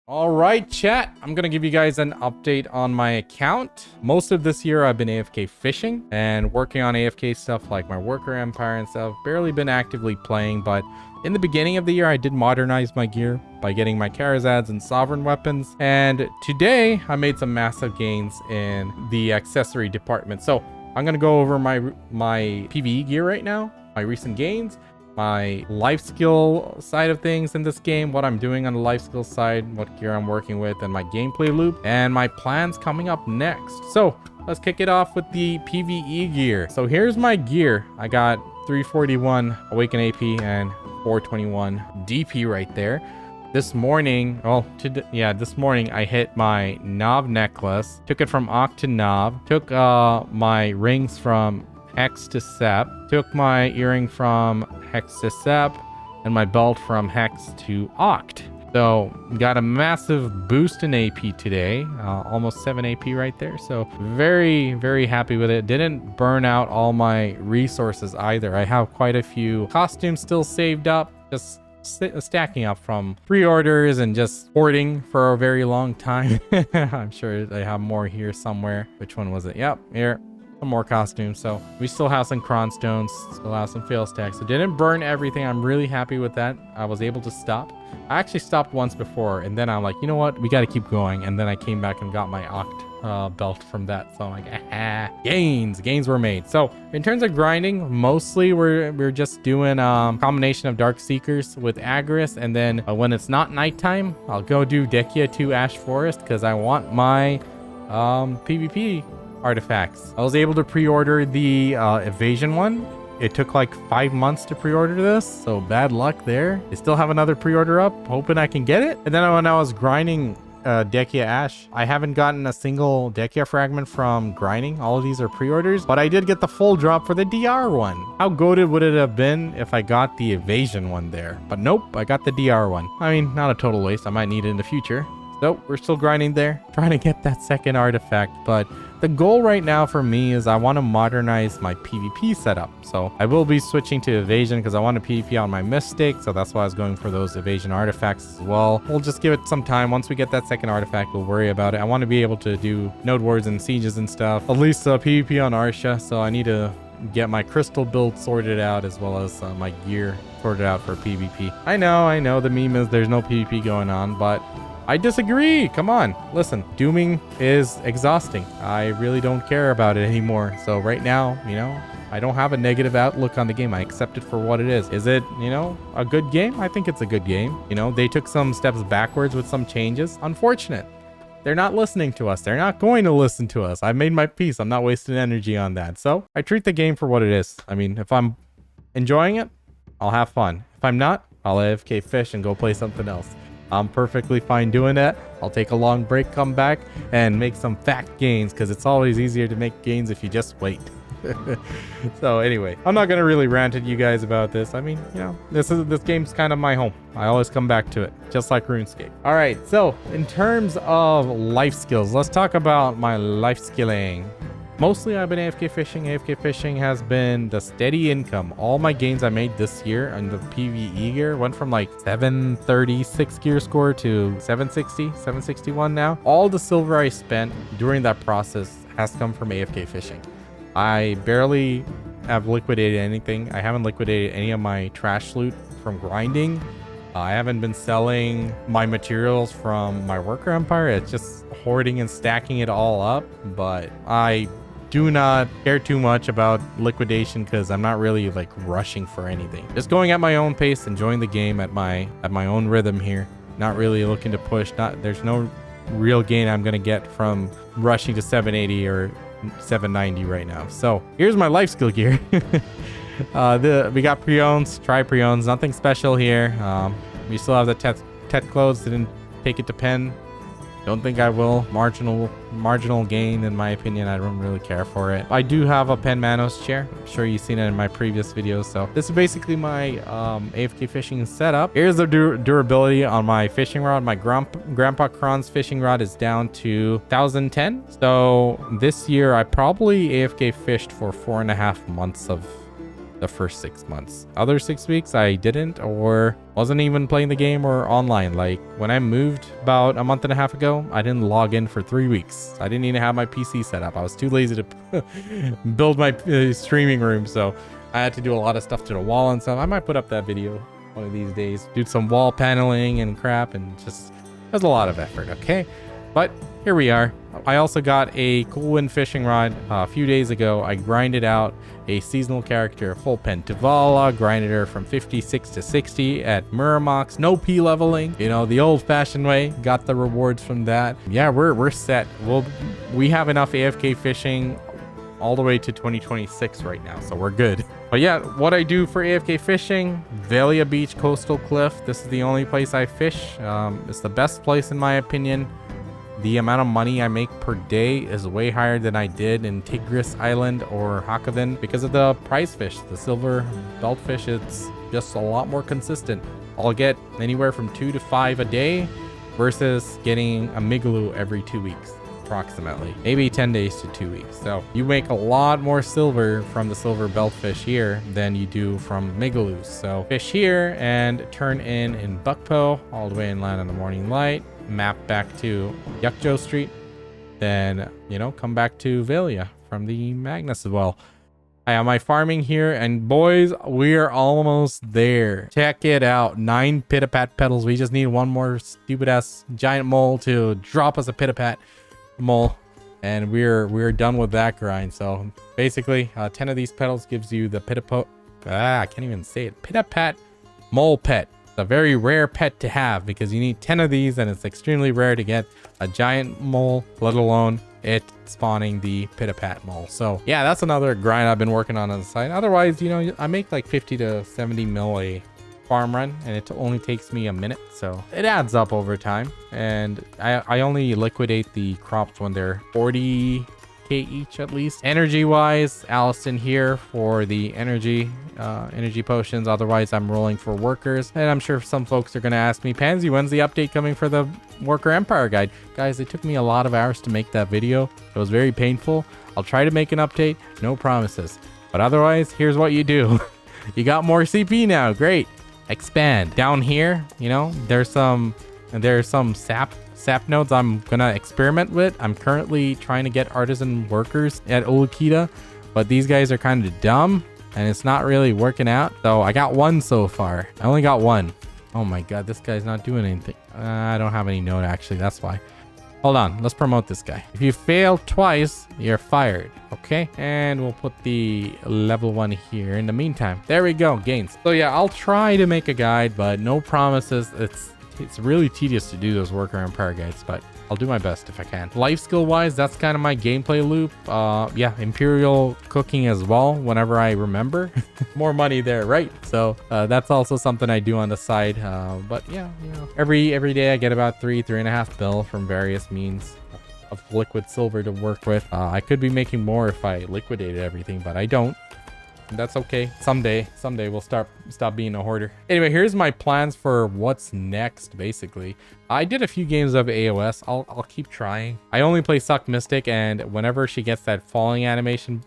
All right, chat. I'm going to give you guys an update on my account. Most of this year, I've been AFK fishing and working on AFK stuff like my worker empire and stuff. Barely been actively playing, but in the beginning of the year, I did modernize my gear by getting my Karazads and sovereign weapons. And today, I made some massive gains in the accessory department. So I'm going to go over my PvE gear right now, my recent gains, my life skill side of things in this game, what I'm doing on the life skill side, what gear I'm working with, and my gameplay loop, and my plans coming up next. So let's kick it off with the PvE gear. So here's my gear. I got 341 Awaken AP and 421 DP right there. This morning, this morning I hit my Knob necklace, took it from Oct to Knob, took my rings from Hex to Sep, took my earring from Hex to Sep, and my belt from Hex to Oct. So got a massive boost in AP today, almost 7 AP right there. So very, very happy with it. Didn't burn out all my resources either. I have quite a few costumes still saved up, just stacking up from pre-orders and just hoarding for a very long time. I'm sure I have more here somewhere. Which one was it? Yep, here. Some more costumes. So we still have some cron stones, still have some fail stacks. So didn't burn everything. I'm really happy with that. I was able to stop. I actually stopped once before, and then I'm like, you know what, we got to keep going. And then I came back and got my Oct belt from that. So I'm like, gains were made. So in terms of grinding, mostly we're just doing combination of Dark Seekers with Agris, and then when it's not nighttime, I'll go do Dekia 2 Ash Forest because I want my PvP artifacts. I was able to pre-order the evasion one. It took like 5 months to pre-order this, so bad luck there. I still have another pre-order up, hoping I can get it. And then when I was grinding Dekia Ash, I haven't gotten a single Dekia fragment from grinding. All of these are pre-orders, but I did get the full drop for the DR one. How goated would it have been if I got the evasion one there? But nope, I got the DR one. I mean, not a total waste. I might need it in the future. So we're still grinding there, trying to get that second artifact. But the goal right now for me is I want to modernize my PvP setup. So I will be switching to evasion because I want to PvP on my Mystic. So that's why I was going for those evasion artifacts as well. We'll just give it some time. Once we get that second artifact, we'll worry about it. I want to be able to do node wars and sieges and stuff. At least PvP on Arsha. So I need to get my crystal build sorted out as well as my gear sorted out for PvP. I know the meme is there's no PvP going on, but I disagree. Come on. Listen, dooming is exhausting. I really don't care about it anymore. So right now, I don't have a negative outlook on the game. I accept it for what it is. Is it, a good game? I think it's a good game. They took some steps backwards with some changes. Unfortunate. They're not listening to us. They're not going to listen to us. I made my peace. I'm not wasting energy on that. So I treat the game for what it is. I mean, if I'm enjoying it, I'll have fun. If I'm not, I'll AFK fish and go play something else. I'm perfectly fine doing that. I'll take a long break, come back, and make some fact gains because it's always easier to make gains if you just wait. So anyway, I'm not going to really rant at you guys about this. I mean, this game's kind of my home. I always come back to it, just like RuneScape. All right, so in terms of life skills, let's talk about my life skilling. Mostly I've been AFK fishing. AFK fishing has been the steady income. All my gains I made this year on the PvE gear went from like 736 gear score to 760, 761 now. All the silver I spent during that process has come from AFK fishing. I barely have liquidated anything. I haven't liquidated any of my trash loot from grinding. I haven't been selling my materials from my worker empire. It's just hoarding and stacking it all up. But I do not care too much about liquidation because I'm not really like rushing for anything. Just going at my own pace, enjoying the game at my own rhythm here. Not really looking to push. There's no real gain I'm gonna get from rushing to 780 or 790 right now. So here's my life skill gear. We got pre-owns, try pre-owns, nothing special here. We still have the Tet clothes, didn't take it to pen. Don't think I will. Marginal gain in my opinion. I don't really care for it. I do have a Pen Manos chair. I'm sure you've seen it in my previous videos. So this is basically my AFK fishing setup. Here's the durability on my fishing rod. My Grandpa Kron's fishing rod is down to 1010. So this year I probably AFK fished for 4.5 months of the first 6 months. Other 6 weeks I didn't, or wasn't even playing the game or online. Like when I moved about a month and a half ago, I didn't log in for 3 weeks. I didn't even have my PC set up. I was too lazy to build my streaming room, so I had to do a lot of stuff to the wall and stuff. I might put up that video one of these days, do some wall paneling and crap, and just there's a lot of effort. Okay, but here we are. I also got a cool wind fishing rod a few days ago. I grinded out a seasonal character, full Pentavala, grinded her from 56 to 60 at Muramox, no P leveling, you know, the old fashioned way. Got the rewards from that. Yeah, we're set. We have enough AFK fishing all the way to 2026 right now, so we're good. But yeah, what I do for AFK fishing, Velia Beach Coastal Cliff. This is the only place I fish. It's the best place in my opinion. The amount of money I make per day is way higher than I did in Tigris Island or Hakavin because of the prize fish. The silver beltfish, it's just a lot more consistent. I'll get anywhere from 2 to 5 a day versus getting a Migaloo every 2 weeks, approximately. Maybe 10 days to 2 weeks. So you make a lot more silver from the silver beltfish here than you do from Migaloos. So fish here and turn in Buckpo all the way inland in the morning light. Map back to Yukjo Street, then come back to Velia from the Magnus as well. I have my farming here, and boys, we are almost there. Check it out, 9 Pitapat petals. We just need one more stupid ass giant mole to drop us a Pitapat mole, and we're done with that grind. So basically 10 of these petals gives you the I can't even say it, Pitapat mole pet. A very rare pet to have because you need 10 of these, and it's extremely rare to get a giant mole, let alone it spawning the Pitapat mole. So yeah, that's another grind I've been working on the side. Otherwise, I make like 50 to 70 mil a farm run, and it only takes me a minute, so it adds up over time. And I only liquidate the crops when they're 40k each at least. Energy wise, Allison here for the energy potions. Otherwise I'm rolling for workers, and I'm sure some folks are going to ask me, Pansy, when's the update coming for the worker empire guide? Guys, it took me a lot of hours to make that video. It was very painful. I'll try to make an update, no promises, but otherwise here's what you do. You got more CP now, great. Expand down here. There's some sap nodes I'm gonna experiment with. I'm currently trying to get artisan workers at Olakita, but these guys are kind of dumb and it's not really working out. So I got one so far. I only got one. Oh my god, this guy's not doing anything. I don't have any node actually, that's why. Hold on, let's promote this guy. If you fail twice, you're fired. Okay, and we'll put the level 1 here in the meantime. There we go, gains. So yeah, I'll try to make a guide, but no promises. It's really tedious to do those worker empire guides, but I'll do my best if I can. Life skill wise, that's kind of my gameplay loop. Yeah, imperial cooking as well whenever I remember. More money there, right? So that's also something I do on the side. But yeah, every day I get about 3.5 bill from various means of liquid silver to work with. I could be making more if I liquidated everything, but I don't. That's okay. Someday we'll stop being a hoarder. Anyway, here's my plans for what's next. Basically, I did a few games of AOS. I'll keep trying. I only play Suck Mystic, and whenever she gets that falling animation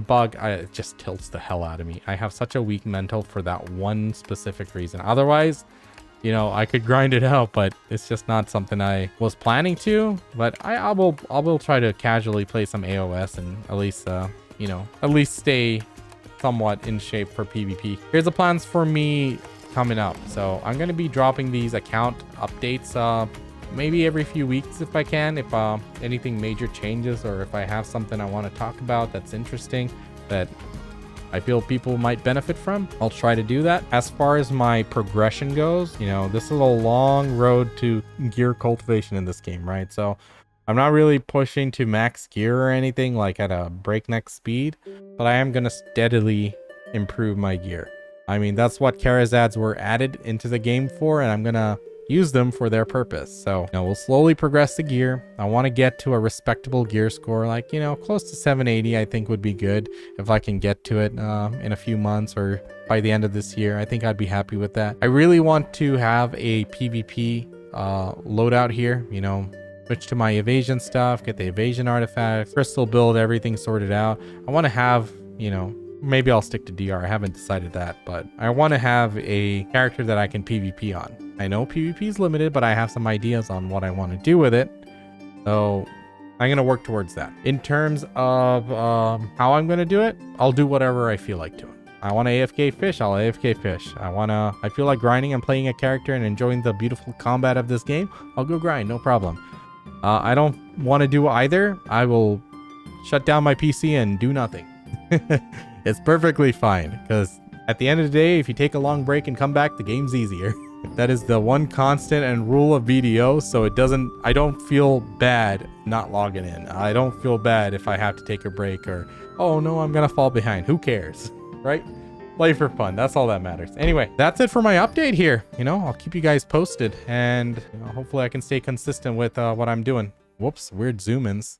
bug, it just tilts the hell out of me. I have such a weak mental for that one specific reason. Otherwise, I could grind it out, but it's just not something I was planning to. But I will try to casually play some AOS and at least stay somewhat in shape for PvP. Here's the plans for me coming up. So I'm going to be dropping these account updates maybe every few weeks if I can, if anything major changes, or if I have something I want to talk about that's interesting that I feel people might benefit from, I'll try to do that. As far as my progression goes, this is a long road to gear cultivation in this game, right? So I'm not really pushing to max gear or anything like at a breakneck speed, but I am going to steadily improve my gear. I mean, that's what Karazads were added into the game for, and I'm going to use them for their purpose. So, we'll slowly progress the gear. I want to get to a respectable gear score, like, close to 780, I think would be good. If I can get to it in a few months or by the end of this year, I think I'd be happy with that. I really want to have a PvP loadout here, switch to my evasion stuff, get the evasion artifacts, crystal build, everything sorted out. I want to have, Maybe I'll stick to DR. I haven't decided that, but I want to have a character that I can PvP on. I know PvP is limited, but I have some ideas on what I want to do with it. So I'm going to work towards that. In terms of how I'm going to do it, I'll do whatever I feel like doing. I want to AFK fish, I'll AFK fish. I feel like grinding and playing a character and enjoying the beautiful combat of this game, I'll go grind, no problem. I don't want to do either. I will shut down my PC and do nothing. It's perfectly fine, because at the end of the day, if you take a long break and come back, the game's easier. That is the one constant and rule of BDO, so I don't feel bad not logging in. I don't feel bad if I have to take a break or, oh no, I'm gonna fall behind. Who cares, right? Play for fun, that's all that matters. Anyway, that's it for my update here. I'll keep you guys posted, and hopefully I can stay consistent with what I'm doing. Whoops, weird zoom-ins.